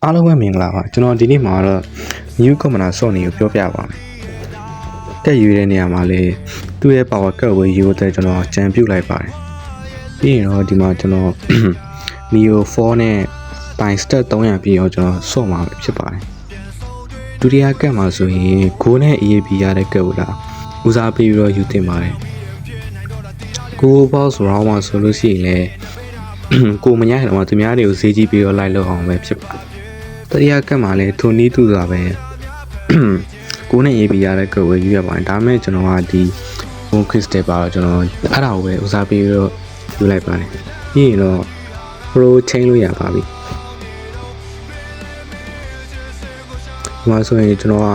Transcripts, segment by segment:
အားလုံးပဲမင်္ဂလာပါကျွန်တော်ဒီနေ့မှာတော့ new commander ဆော့နေကိုပြောပြပါမယ်။တက်ယူတဲ့နေရာမှာလေသူ့ရဲ့ power cut ကိုယူတဲ့ကျွန်တော်ကြံပြုတ်လိုက်ပါတယ်။ပြီးရင်တော့ဒီမှာကျွန်တော် Neo 4နဲ့ by step 300ပြီးတော့ကျွန်တော်ဆော့မှာဖြစ်ပါတယ်။ဒုတိယကတ်မှာဆိုရင် Go နဲ့ EAP ရတဲ့ကတ်ကိုလာဦးစားပေးပြီးတော့ယူတင်ပါတယ်။ Go boss round မှာဆိုလို့ရှိရင်လေကိုမရရင်တော့သူများတွေကိုဈေးကြီးပြီးတော့လိုက်လို့အောင်ပဲဖြစ်ပါတယ်။တတိယကတ်မှာလည်းထိုနီးသူစွာပဲကိုနဲ့ရေးပြရတဲ့ကုတ်ကိုယူရပါတယ်ဒါပေမဲ့ကျွန်တော်ကဒီဘုံခရစ်စတယ်ပါတော့ကျွန်တော်အဲ့ဒါကိုပဲဦးစားပေးပြီးတော့ယူလိုက်ပါတယ်ပြီးရင်တော့ pro chain လို့ရပါပြီဒီမှာဆိုရင်ကျွန်တော်က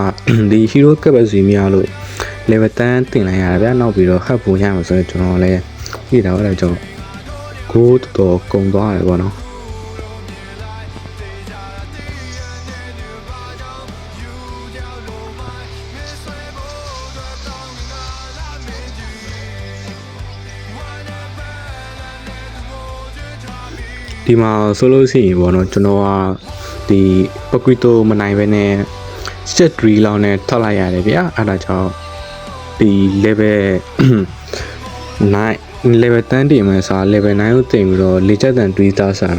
ဒီ hero ကပ်ပဲစီမရလို့ level 10တင်လိုက်ရတယ်ဗျာနောက်ပြီးတော့ hub ပုံရမှာဆိုရင်ကျွန်တော်လည်းပြည်တာအဲ့ဒါကြောင့် go တော်ကုန်သွားတယ်ပေါ့နော်ဒီမှာဆိုလို့ရှိရင်ပေါ့နော်ကျွန်တော်ကဒီပကွီတိုမနိုင်ပဲနဲ့ set 3လောက်နဲ့ထောက်လိုက်ရတယ်ဗျာအဲ့ဒါကြောင့်ဒီ level 9 level 10တင်မယ်ဆို level 9ကိုတင်ပြီးတော့လေချက်တန်3 star ဆန်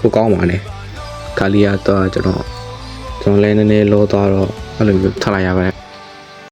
ပိုကောင်းပါလေကာလီယာတော့ကျွန်တော်လည်းနည်းနည်းလောသွားတော့အဲ့လိုမျိုးထောက်လိုက်ရပါတယ်